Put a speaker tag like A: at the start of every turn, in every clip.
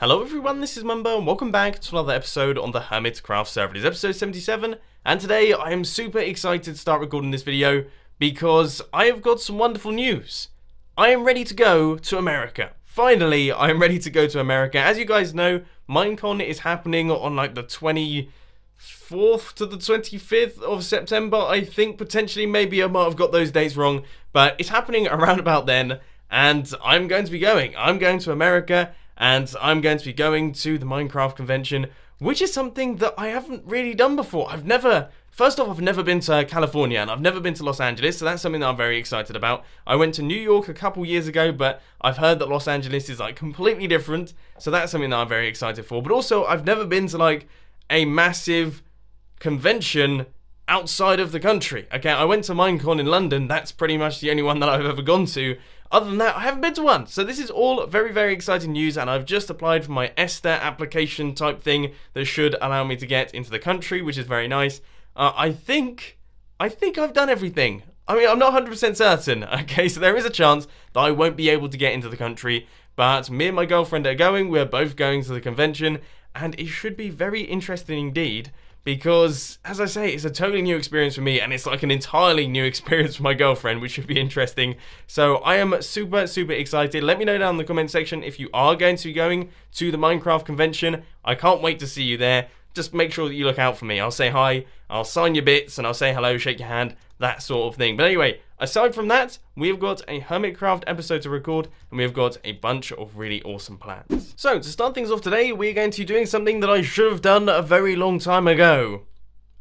A: Hello everyone, this is Mumbo and welcome back to another episode on the Hermitcraft server. It is episode 77 and today I am super excited to start recording this video because I have got some wonderful news. I am ready to go to America. Finally, I am ready to go to America. As you guys know, Minecon is happening on like the 24th to the 25th of September. I think potentially maybe I might have got those dates wrong, but it's happening around about then and I'm going to be going. I'm going to America. And I'm going to be going to the Minecraft convention, which is something that I haven't really done before. First off, I've never been to California, and I've never been to Los Angeles, so that's something that I'm very excited about. I went to New York a couple years ago, but I've heard that Los Angeles is like completely different, so that's something that I'm very excited for. But also, I've never been to like a massive convention outside of the country. Okay, I went to Minecon in London, that's pretty much the only one that I've ever gone to. Other than that, I haven't been to one. So this is all very, very exciting news, and I've just applied for my ESTA application type thing that should allow me to get into the country, which is very nice. I think I've done everything. I mean, I'm not 100% certain, okay? So there is a chance that I won't be able to get into the country, but me and my girlfriend are going. We're both going to the convention, and it should be very interesting indeed. Because, as I say, it's a totally new experience for me, and it's like an entirely new experience for my girlfriend, which should be interesting. So I am super, super excited. Let me know down in the comment section if you are going to be going to the Minecraft convention. I can't wait to see you there. Just make sure that you look out for me. I'll say hi, I'll sign your bits, and I'll say hello, shake your hand, that sort of thing. But anyway, aside from that, we've got a Hermitcraft episode to record, and we've got a bunch of really awesome plans. So, to start things off today, we're going to be doing something that I should have done a very long time ago.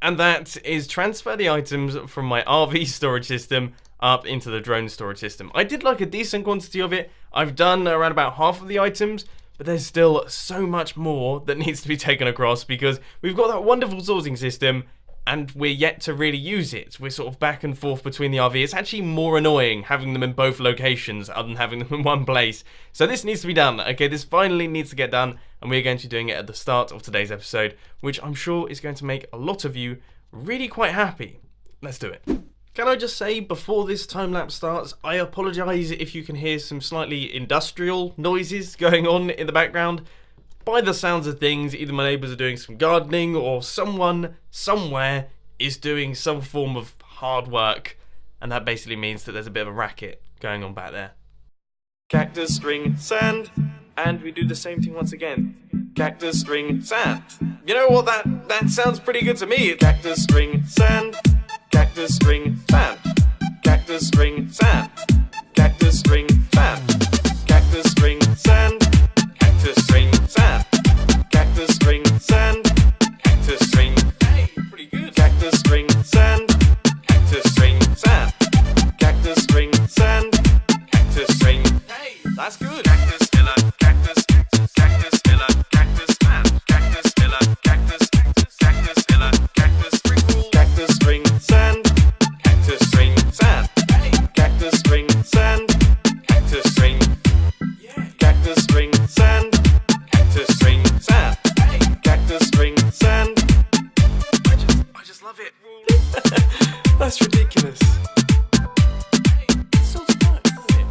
A: And that is transfer the items from my RV storage system up into the drone storage system. I did like a decent quantity of it. I've done around about half of the items, but there's still so much more that needs to be taken across because we've got that wonderful sorting system and we're yet to really use it. We're sort of back and forth between the RV. It's actually more annoying having them in both locations other than having them in one place. So this needs to be done. Okay, this finally needs to get done, and we're going to be doing it at the start of today's episode, which I'm sure is going to make a lot of you really quite happy. Let's do it. Can I just say, before this time-lapse starts, I apologise if you can hear some slightly industrial noises going on in the background. By the sounds of things, either my neighbours are doing some gardening or someone, somewhere, is doing some form of hard work. And that basically means that there's a bit of a racket going on back there. Cactus, string, sand. And we do the same thing once again. Cactus, string, sand. You know what, that sounds pretty good to me. Cactus, string, sand. Cactus, string, sand. Cactus, string, sand. Cactus, string, sand. Cactus, string, sand. Cactus, string, sand. Cactus, string, sand. Cactus, string. Hey, pretty good. Cactus, string, sand. Cactus, string, sand. Cactus, string, sand. Cactus, string. Hey, that's good. Cactus, pillar, cactus, cactus, cactus, pillar, cactus, sand. Cactus, pillar, cactus, cactus, cactus, pillar, cactus, sprinkle. Cactus, string, sand. Cactus, string, sand. Hey, cactus, string, sand. Cactus, string. Yeah. Cactus, string, sand. Cactus, string, sand. Hey, cactus, string, sand. I just love it. That's ridiculous. It's so fun, isn't it?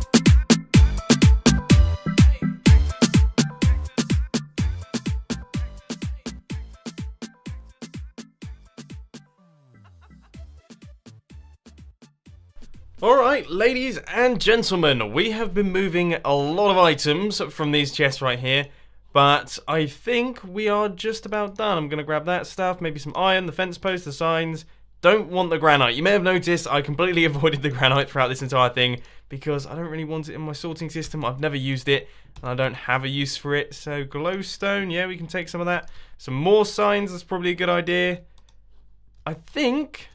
A: Alright, ladies and gentlemen, we have been moving a lot of items from these chests right here, but I think we are just about done. I'm going to grab that stuff, maybe some iron, the fence post, the signs. Don't want the granite. You may have noticed I completely avoided the granite throughout this entire thing because I don't really want it in my sorting system. I've never used it and I don't have a use for it. So glowstone, yeah, we can take some of that. Some more signs, that's probably a good idea. I think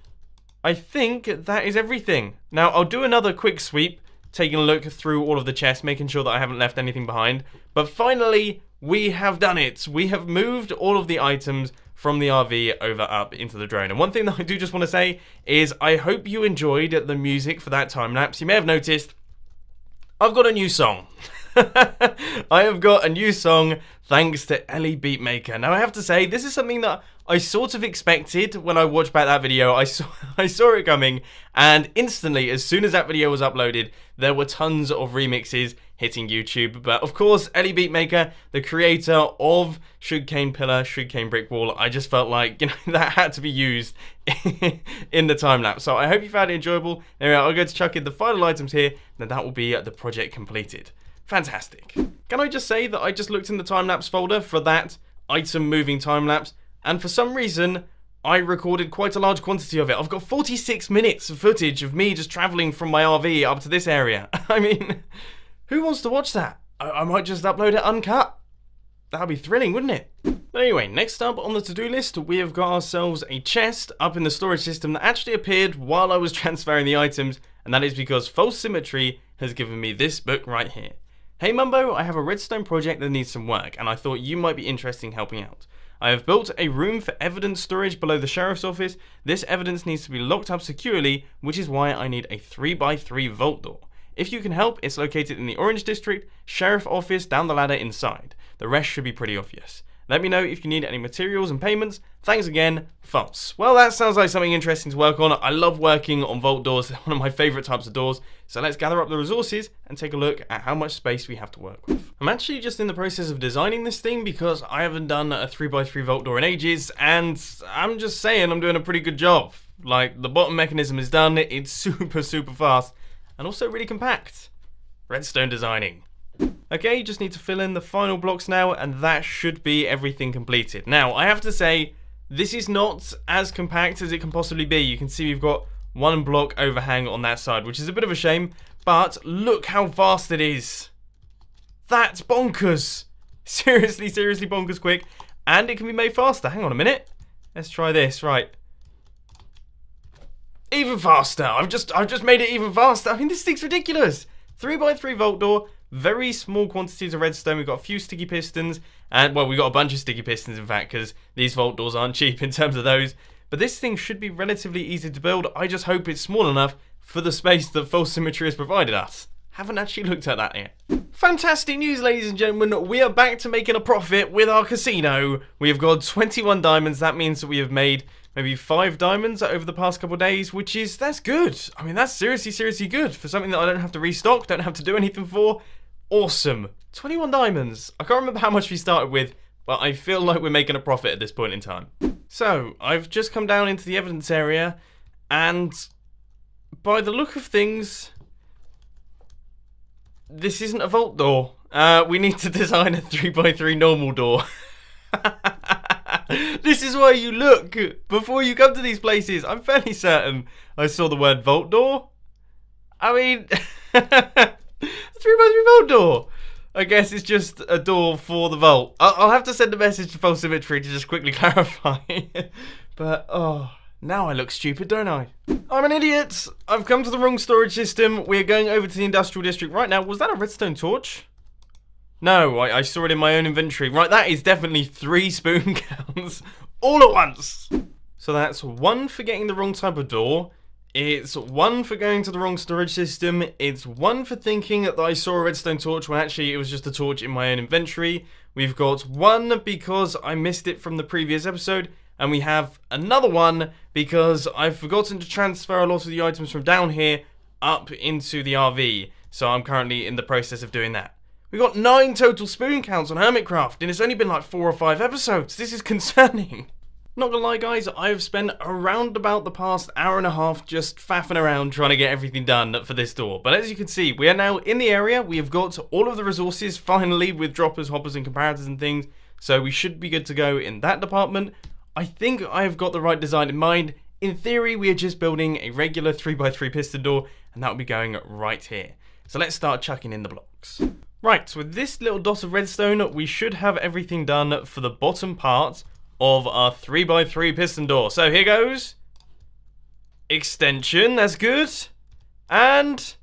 A: that is everything. Now, I'll do another quick sweep, taking a look through all of the chests, making sure that I haven't left anything behind. But finally, we have done it. We have moved all of the items from the RV over up into the drone. And one thing that I do just want to say is I hope you enjoyed the music for that time lapse. You may have noticed I've got a new song. I have got a new song thanks to Ellie Beatmaker. Now I have to say, this is something that I sort of expected when I watched back that video. I saw it coming, and instantly, as soon as that video was uploaded, there were tons of remixes hitting YouTube. But of course, Ellie Beatmaker, the creator of Sugarcane Pillar, Sugarcane Brick Wall, I just felt like, that had to be used in the time-lapse. So I hope you found it enjoyable. Anyway, I'll go to chuck in the final items here, and then that will be the project completed. Fantastic. Can I just say that I just looked in the time-lapse folder for that item moving time-lapse, and for some reason, I recorded quite a large quantity of it. I've got 46 minutes of footage of me just travelling from my RV up to this area. I mean, who wants to watch that? I might just upload it uncut. That'd be thrilling, wouldn't it? Anyway, next up on the to-do list, we have got ourselves a chest up in the storage system that actually appeared while I was transferring the items, and that is because False Symmetry has given me this book right here. Hey Mumbo, I have a redstone project that needs some work, and I thought you might be interested in helping out. I have built a room for evidence storage below the sheriff's office. This evidence needs to be locked up securely, which is why I need a 3x3 vault door. If you can help, it's located in the Orange District, Sheriff Office down the ladder inside. The rest should be pretty obvious. Let me know if you need any materials and payments. Thanks again, False. Well, that sounds like something interesting to work on. I love working on vault doors. They're one of my favourite types of doors. So let's gather up the resources and take a look at how much space we have to work with. I'm actually just in the process of designing this thing because I haven't done a 3x3 vault door in ages, and I'm just saying I'm doing a pretty good job. Like, the bottom mechanism is done, it's super fast, and also really compact. Redstone designing. Okay, just need to fill in the final blocks now, and that should be everything completed. Now, I have to say, this is not as compact as it can possibly be. You can see we've got one block overhang on that side, which is a bit of a shame, but look how vast it is. That's bonkers. Seriously bonkers quick, and it can be made faster. Hang on a minute. Let's try this, right. Even faster. I've just made it even faster. I mean, this thing's ridiculous. 3x3 vault door. Very small quantities of redstone. We've got a few sticky pistons, and well, we've got a bunch of sticky pistons in fact, because these vault doors aren't cheap in terms of those. But this thing should be relatively easy to build. I just hope it's small enough for the space that False Symmetry has provided us. Haven't actually looked at that yet. Fantastic news, ladies and gentlemen. We are back to making a profit with our casino. We have got 21 diamonds. That means that we have made maybe 5 diamonds over the past couple of days, that's good. I mean, that's seriously good for something that I don't have to restock, don't have to do anything for. Awesome. 21 diamonds. I can't remember how much we started with, but I feel like we're making a profit at this point in time. So, I've just come down into the evidence area, and by the look of things, this isn't a vault door. We need to design a 3x3 normal door. This is why you look before you come to these places. I'm fairly certain I saw the word vault door. I mean, 3x3 vault door. I guess it's just a door for the vault. I'll have to send a message to False Symmetry to just quickly clarify. But, oh, now I look stupid, don't I? I'm an idiot. I've come to the wrong storage system. We're going over to the industrial district right now. Was that a redstone torch? No, I saw it in my own inventory. Right, that is definitely 3 spoon counts all at once. So that's 1 for getting the wrong type of door. It's 1 for going to the wrong storage system. It's 1 for thinking that I saw a redstone torch when actually it was just a torch in my own inventory. We've got 1 because I missed it from the previous episode. And we have another 1 because I've forgotten to transfer a lot of the items from down here up into the RV. So I'm currently in the process of doing that. We got 9 total spoon counts on Hermitcraft, and it's only been like 4 or 5 episodes. This is concerning. Not gonna lie, guys, I have spent around about the past hour and a half just faffing around trying to get everything done for this door. But as you can see, we are now in the area. We have got all of the resources finally with droppers, hoppers, and comparators and things. So we should be good to go in that department. I think I have got the right design in mind. In theory, we are just building a regular 3x3 piston door, and that will be going right here. So let's start chucking in the blocks. Right, so with this little dot of redstone, we should have everything done for the bottom part of our 3x3 piston door. So here goes. Extension, that's good. And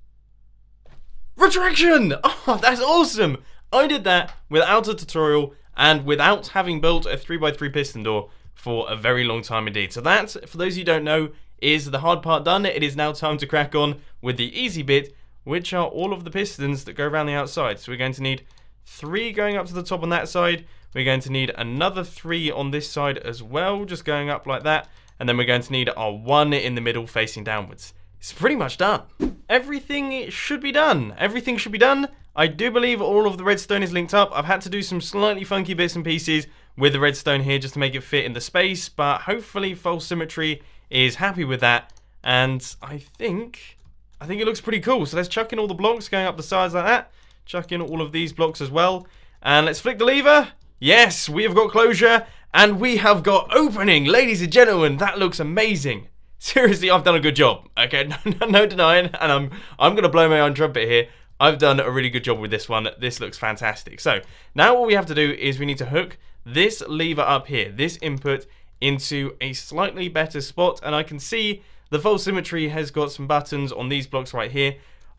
A: retraction! Oh, that's awesome! I did that without a tutorial and without having built a 3x3 piston door for a very long time indeed. So that, for those of you who don't know, is the hard part done. It is now time to crack on with the easy bit, which are all of the pistons that go around the outside. So we're going to need 3 going up to the top on that side. We're going to need another 3 on this side as well, just going up like that. And then we're going to need our 1 in the middle facing downwards. It's pretty much done. Everything should be done. Everything should be done. I do believe all of the redstone is linked up. I've had to do some slightly funky bits and pieces with the redstone here just to make it fit in the space, but hopefully False Symmetry is happy with that, and I think it looks pretty cool. So let's chuck in all the blocks going up the sides like that, chuck in all of these blocks as well, and let's flick the lever. Yes, we have got closure, and we have got opening. Ladies and gentlemen, that looks amazing. Seriously, I've done a good job. Okay, no denying, and I'm going to blow my own trumpet here. I've done a really good job with this one. This looks fantastic. So now what we have to do is we need to hook this lever up here, this input, into a slightly better spot, and I can see the False Symmetry has got some buttons on these blocks right here.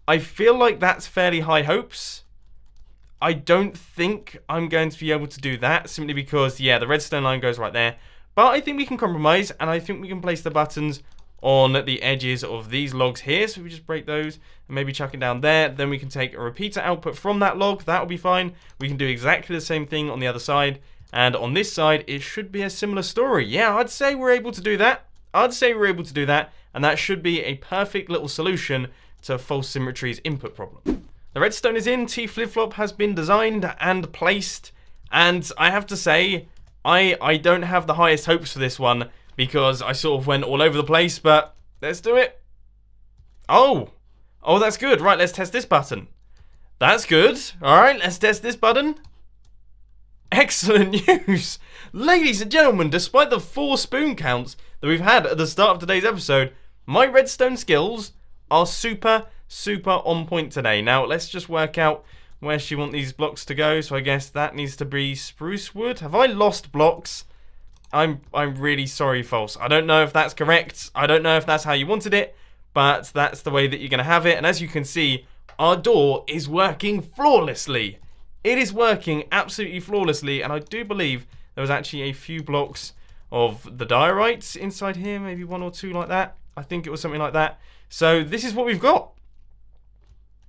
A: I feel like that's fairly high hopes. I don't think I'm going to be able to do that, simply because, yeah, the redstone line goes right there. But I think we can compromise, and I think we can place the buttons on the edges of these logs here. So we just break those and maybe chuck it down there. Then we can take a repeater output from that log. That'll be fine. We can do exactly the same thing on the other side. And on this side, it should be a similar story. Yeah, I'd say we're able to do that. And that should be a perfect little solution to False Symmetry's input problem. The redstone is in, T flip-flop has been designed and placed, and I have to say, I don't have the highest hopes for this one, because I sort of went all over the place, but let's do it. Oh, that's good. Right, let's test this button. That's good. Alright, let's test this button. Excellent news! Ladies and gentlemen, despite the 4 spoon counts that we've had at the start of today's episode, my redstone skills are super on point today. Now, let's just work out where she wants these blocks to go. So I guess that needs to be spruce wood. Have I lost blocks? I'm really sorry, False. I don't know if that's correct. I don't know if that's how you wanted it, but that's the way that you're going to have it. And as you can see, our door is working flawlessly. It is working absolutely flawlessly, and I do believe there was actually a few blocks of the diorites inside here, maybe 1 or 2 like that. I think it was something like that. So this is what we've got.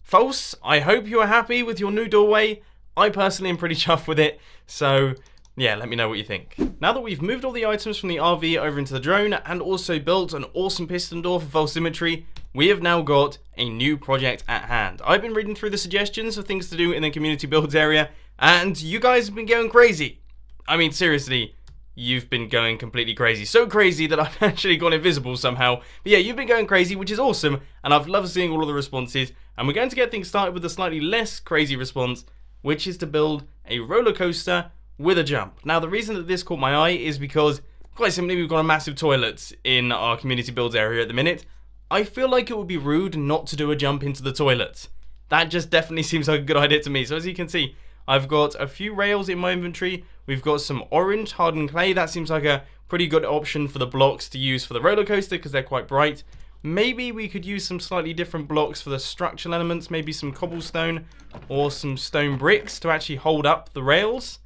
A: False, I hope you are happy with your new doorway. I personally am pretty chuffed with it, so yeah, let me know what you think. Now that we've moved all the items from the RV over into the drone and also built an awesome piston door for False Symmetry, we have now got a new project at hand. I've been reading through the suggestions of things to do in the community builds area, and you guys have been going crazy. I mean, seriously, you've been going completely crazy. So crazy that I've actually gone invisible somehow. But yeah, you've been going crazy, which is awesome, and I've loved seeing all of the responses. And we're going to get things started with a slightly less crazy response, which is to build a roller coaster with a jump. Now, the reason that this caught my eye is because, quite simply, we've got a massive toilet in our community builds area at the minute. I feel like it would be rude not to do a jump into the toilet. That just definitely seems like a good idea to me. So as you can see, I've got a few rails in my inventory. We've got some orange hardened clay. That seems like a pretty good option for the blocks to use for the roller coaster because they're quite bright. Maybe we could use some slightly different blocks for the structural elements, maybe some cobblestone or some stone bricks to actually hold up the rails.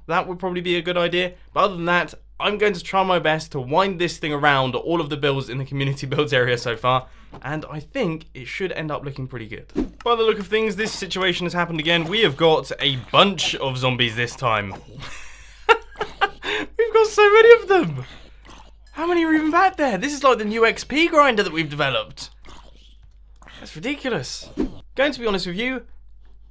A: That would probably be a good idea. But other than that, I'm going to try my best to wind this thing around all of the builds in the community builds area so far, and I think it should end up looking pretty good. By the look of things, this situation has happened again. We have got a bunch of zombies this time. We've got so many of them. How many are even back there? This is like the new XP grinder that we've developed. That's ridiculous. Going to be honest with you,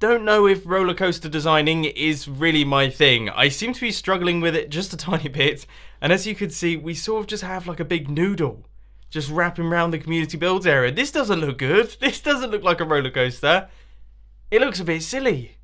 A: don't know if roller coaster designing is really my thing. I seem to be struggling with it just a tiny bit, and as you can see, we sort of just have like a big noodle just wrapping around the community builds area. This doesn't look good. This doesn't look like a roller coaster. It looks a bit silly.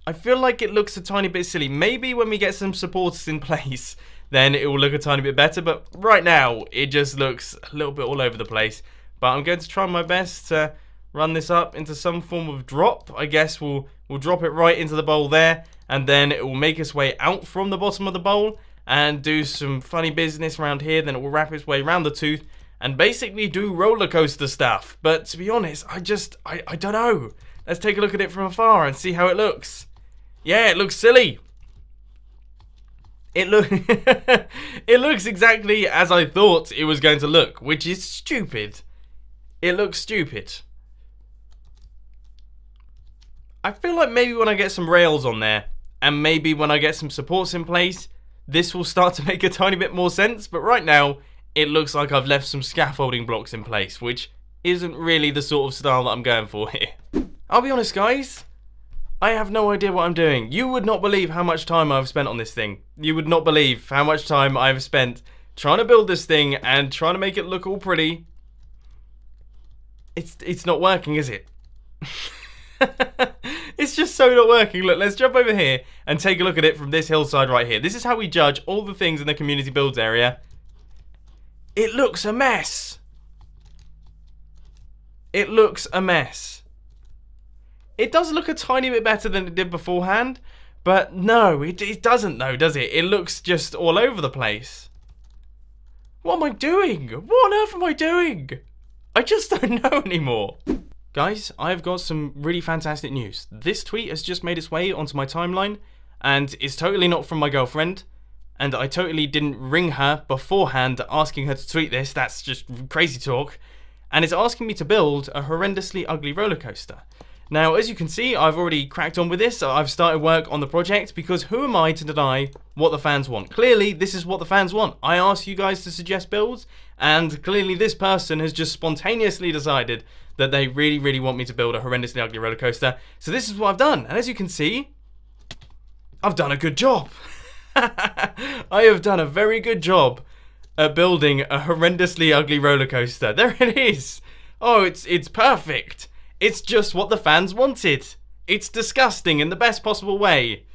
A: I feel like it looks a tiny bit silly. Maybe when we get some supporters in place, then it will look a tiny bit better, but right now it just looks a little bit all over the place. But I'm going to try my best to run this up into some form of drop. I guess we'll drop it right into the bowl there, and then it will make its way out from the bottom of the bowl and do some funny business around here. Then it will wrap its way around the tooth and basically do roller coaster stuff. But to be honest, I don't know. Let's take a look at it from afar and see how it looks. Yeah, it looks silly. It looks exactly as I thought it was going to look, which is stupid. It looks stupid. I feel like maybe when I get some rails on there, and maybe when I get some supports in place, this will start to make a tiny bit more sense, but right now, it looks like I've left some scaffolding blocks in place, which isn't really the sort of style that I'm going for here. I'll be honest, guys. I have no idea what I'm doing. You would not believe how much time I've spent on this thing. You would not believe how much time I've spent trying to build this thing and trying to make it look all pretty. It's not working, is it? It's just so not working. Look, let's jump over here and take a look at it from this hillside right here. This is how we judge all the things in the community builds area. It looks a mess. It looks a mess. It does look a tiny bit better than it did beforehand, but no, it doesn't though, does it? It looks just all over the place. What am I doing? What on earth am I doing? I just don't know anymore. Guys, I've got some really fantastic news. This tweet has just made its way onto my timeline, and it's totally not from my girlfriend, and I totally didn't ring her beforehand asking her to tweet this. That's just crazy talk. And it's asking me to build a horrendously ugly roller coaster. Now, as you can see, I've already cracked on with this. I've started work on the project because who am I to deny what the fans want? Clearly, this is what the fans want. I asked you guys to suggest builds, and clearly this person has just spontaneously decided that they really, really want me to build a horrendously ugly roller coaster. So this is what I've done. And as you can see, I've done a good job. I have done a very good job at building a horrendously ugly roller coaster. There it is. Oh, it's perfect. It's just what the fans wanted. It's disgusting in the best possible way.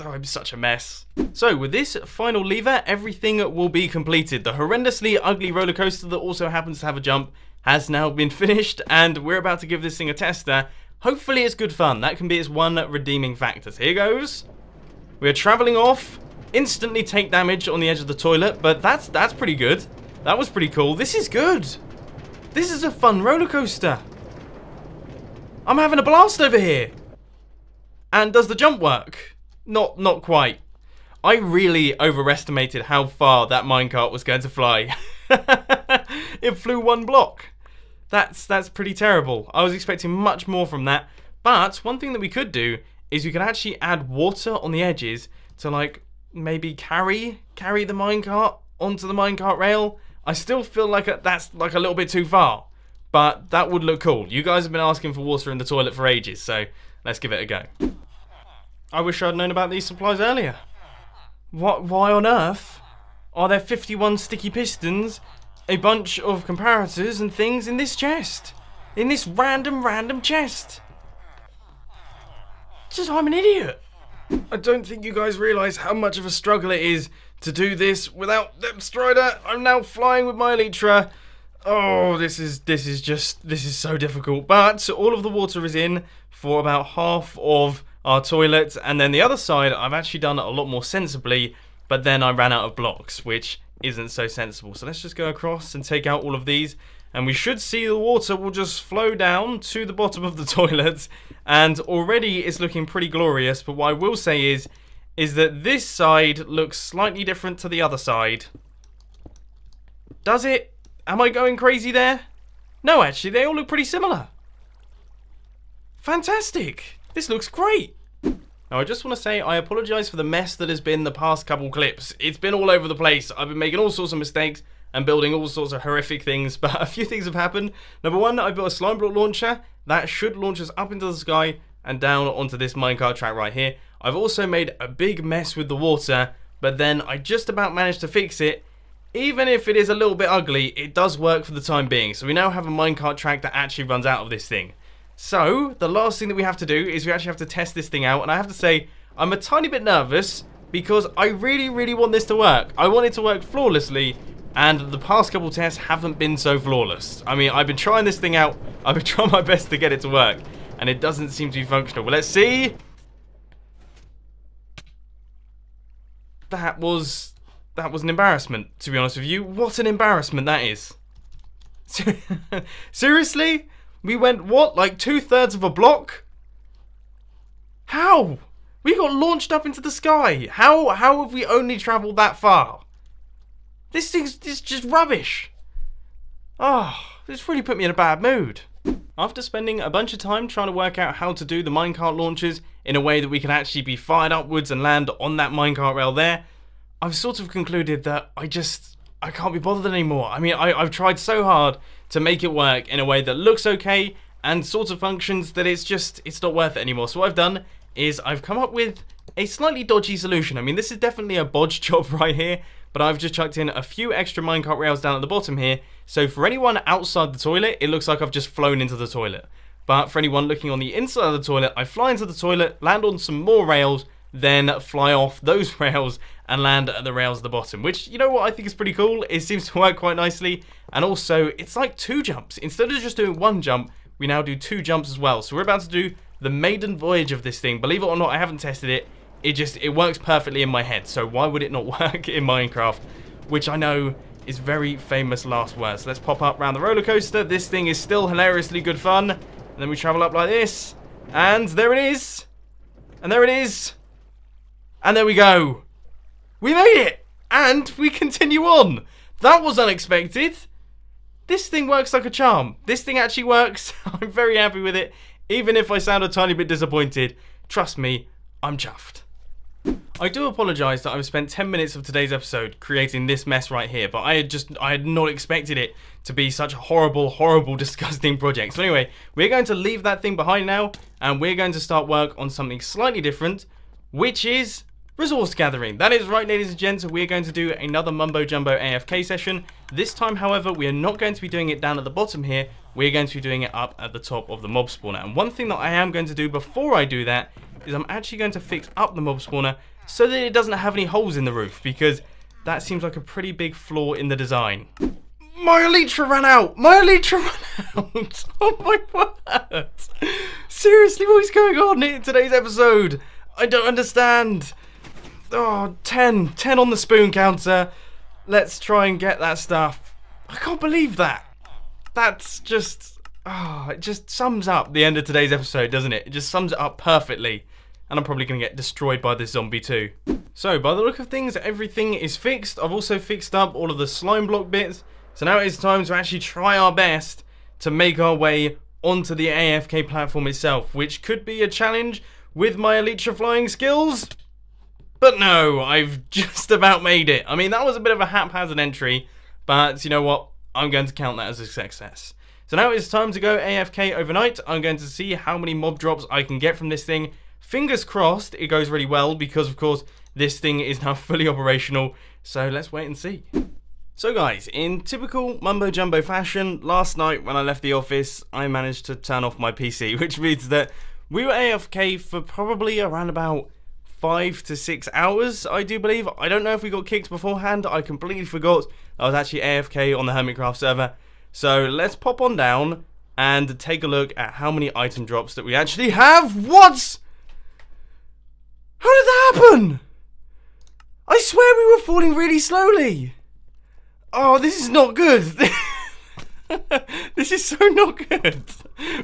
A: Oh, I'm such a mess. So with this final lever, everything will be completed. The horrendously ugly roller coaster that also happens to have a jump has now been finished, and we're about to give this thing a tester. Hopefully it's good fun. That can be its one redeeming factor. So here goes. We're traveling off. Instantly take damage on the edge of the toilet, but that's pretty good. That was pretty cool. This is good. This is a fun roller coaster. I'm having a blast over here. And does the jump work? Not quite. I really overestimated how far that minecart was going to fly. It flew one block. That's pretty terrible. I was expecting much more from that. But one thing that we could do is we could actually add water on the edges to, like, maybe carry the minecart onto the minecart rail. I still feel like that's like a little bit too far, but that would look cool. You guys have been asking for water in the toilet for ages, so let's give it a go. I wish I'd known about these supplies earlier. Why on earth are there 51 sticky pistons, a bunch of comparators and things in this chest? In this random chest? Just, I'm an idiot. I don't think you guys realise how much of a struggle it is to do this without them Strider. I'm now flying with my Elytra. Oh, this is so difficult. But all of the water is in for about half of our toilet, and then the other side I've actually done a lot more sensibly, but then I ran out of blocks, which isn't so sensible. So let's just go across and take out all of these, and we should see the water will just flow down to the bottom of the toilet, and already it's looking pretty glorious. But what I will say is that this side looks slightly different to the other side. Does it? Am I going crazy there? No, actually, they all look pretty similar. Fantastic. This looks great. Now, I just want to say I apologise for the mess that has been the past couple clips. It's been all over the place. I've been making all sorts of mistakes and building all sorts of horrific things, but a few things have happened. Number one, I built a slime block launcher that should launch us up into the sky and down onto this minecart track right here. I've also made a big mess with the water, but then I just about managed to fix it. Even if it is a little bit ugly, it does work for the time being. So we now have a minecart track that actually runs out of this thing. So the last thing that we have to do is we actually have to test this thing out, and I have to say I'm a tiny bit nervous because I really want this to work. I want it to work flawlessly, and the past couple tests haven't been so flawless. I mean, I've been trying this thing out. I've been trying my best to get it to work, and it doesn't seem to be functional. Well, let's see. That was an embarrassment, to be honest with you. What an embarrassment that is. Seriously? We went, what, like 2/3 of a block? How? We got launched up into the sky. How have we only travelled that far? This thing's just rubbish. Oh, this really put me in a bad mood. After spending a bunch of time trying to work out how to do the minecart launches in a way that we can actually be fired upwards and land on that minecart rail there, I've sort of concluded that I can't be bothered anymore. I mean, I've tried so hard to make it work in a way that looks okay and sorts of functions that it's not worth it anymore. So what I've done is I've come up with a slightly dodgy solution. I mean, this is definitely a bodge job right here, but I've just chucked in a few extra minecart rails down at the bottom here. So for anyone outside the toilet, it looks like I've just flown into the toilet. But for anyone looking on the inside of the toilet, I fly into the toilet, land on some more rails, then fly off those rails and land at the rails at the bottom, which, you know what, I think is pretty cool. It seems to work quite nicely, and also it's like 2 jumps. Instead of just doing 1 jump, we now do 2 jumps as well. So we're about to do the maiden voyage of this thing. Believe it or not, I haven't tested it. It works perfectly in my head, so why would it not work in Minecraft, which I know is very famous last words. Let's pop up around the roller coaster. This thing is still hilariously good fun. And then we travel up like this, and there it is, and there it is, and there we go. We made it, and we continue on. That was unexpected. This thing works like a charm. This thing actually works. I'm very happy with it, even if I sound a tiny bit disappointed. Trust me, I'm chuffed. I do apologise that I've spent 10 minutes of today's episode creating this mess right here, but I had not expected it to be such a horrible, disgusting project. So anyway, we're going to leave that thing behind now, and we're going to start work on something slightly different, which is resource gathering. That is right, ladies and gents, we're going to do another Mumbo Jumbo AFK session. This time, however, we are not going to be doing it down at the bottom here, we're going to be doing it up at the top of the mob spawner. And one thing that I am going to do before I do that is I'm actually going to fix up the mob spawner so that it doesn't have any holes in the roof, because that seems like a pretty big flaw in the design. My elytra ran out! My elytra ran out! Oh my word! Seriously, what is going on in today's episode? I don't understand. Oh, 10 on the spoon counter. Let's try and get that stuff. I can't believe that. That's just... it just sums up the end of today's episode, doesn't it? It just sums it up perfectly. And I'm probably going to get destroyed by this zombie too. So, by the look of things, everything is fixed. I've also fixed up all of the slime block bits. So now it's time to actually try our best to make our way onto the AFK platform itself, which could be a challenge with my elytra flying skills. But no, I've just about made it. I mean, that was a bit of a haphazard entry, but you know what? I'm going to count that as a success. So now it's time to go AFK overnight. I'm going to see how many mob drops I can get from this thing. Fingers crossed it goes really well, because of course this thing is now fully operational. So let's wait and see. So guys, in typical Mumbo Jumbo fashion, last night when I left the office, I managed to turn off my PC, which means that we were AFK for probably around about 5 to 6 hours, I do believe. I don't know if we got kicked beforehand. I completely forgot I was actually AFK on the Hermitcraft server. So let's pop on down and take a look at how many item drops that we actually have. What? How did that happen? I swear we were falling really slowly. Oh, this is not good. This is so not good.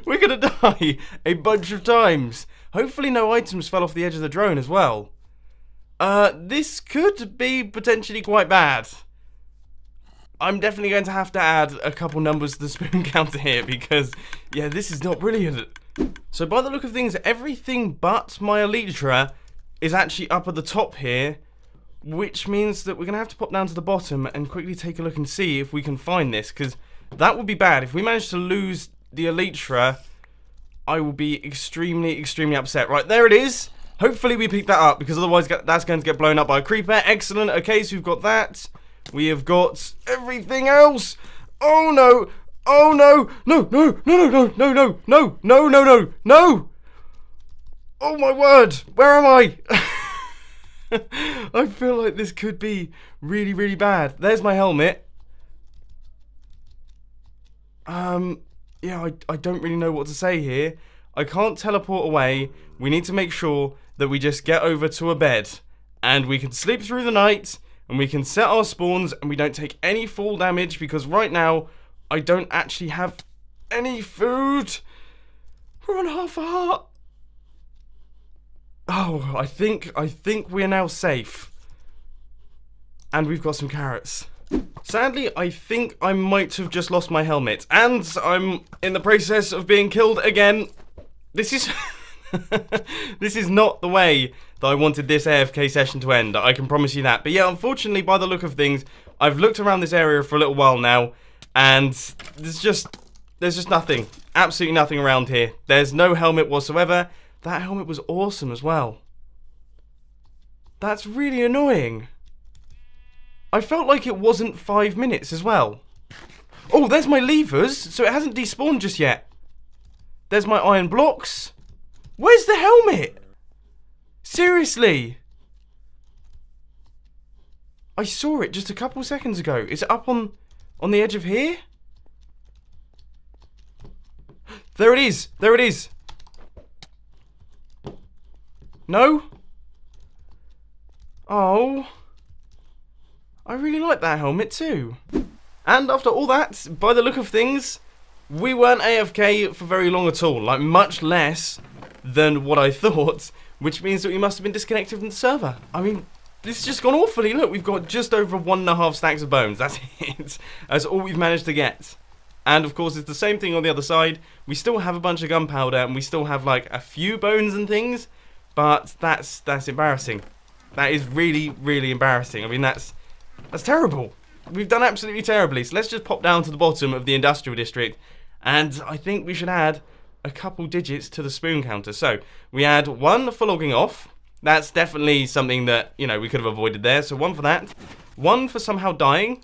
A: We're gonna die a bunch of times. Hopefully no items fell off the edge of the drone as well. This could be potentially quite bad. I'm definitely going to have to add a couple numbers to the spoon counter here, because, yeah, this is not brilliant. So by the look of things, everything but my elytra is actually up at the top here, which means that we're going to have to pop down to the bottom and quickly take a look and see if we can find this, because that would be bad. If we manage to lose the elytra, I will be extremely upset. Right, there it is. Hopefully we pick that up, because otherwise that's going to get blown up by a creeper. Excellent. Okay, so we've got that. We have got everything else. Oh no. Oh no. No. Oh my word. Where am I? I feel like this could be really bad. There's my helmet. Yeah, I don't really know what to say here. I can't teleport away. We need to make sure that we just get over to a bed, and we can sleep through the night, and we can set our spawns, and we don't take any fall damage, because right now I don't actually have any food. We're on half a heart. Oh, I think we're now safe. And we've got some carrots. Sadly, I think I might have just lost my helmet, and I'm in the process of being killed again. This is this is not the way that I wanted this AFK session to end, I can promise you that. But yeah, unfortunately, by the look of things, I've looked around this area for a little while now, and there's just There's just nothing. Absolutely nothing around here. There's no helmet whatsoever. That helmet was awesome as well. That's really annoying. I felt like it wasn't 5 minutes as well. Oh, there's my levers. So it hasn't despawned just yet. There's my iron blocks. Where's the helmet? Seriously. I saw it just a couple seconds ago. Is it up on the edge of here? There it is. There it is. No? Oh. I really like that helmet too. And after all that, by the look of things, we weren't AFK for very long at all. Like, much less than what I thought. Which means that we must have been disconnected from the server. I mean, this has just gone awfully. Look, we've got just over 1.5 stacks of bones. That's it. That's all we've managed to get. And of course, it's the same thing on the other side. We still have a bunch of gunpowder, and we still have like a few bones and things. But that's embarrassing. That is really, really embarrassing. I mean, that's terrible. We've done absolutely terribly. So let's just pop down to the bottom of the industrial district, and I think we should add a couple digits to the spoon counter. So we add 1 for logging off. That's definitely something that, you know, we could have avoided there. So 1 for that. 1 for somehow dying.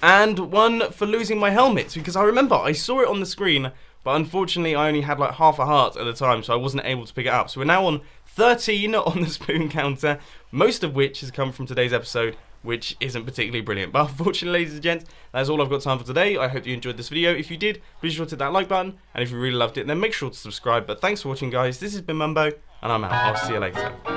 A: And 1 for losing my helmet. Because I remember I saw it on the screen, but unfortunately I only had like half a heart at the time, so I wasn't able to pick it up. So we're now on 13 on the spoon counter, most of which has come from today's episode, which isn't particularly brilliant. But unfortunately, ladies and gents, that's all I've got time for today. I hope you enjoyed this video. If you did, be sure to hit that like button. And if you really loved it, then make sure to subscribe. But thanks for watching, guys. This has been Mumbo, and I'm out. I'll see you later.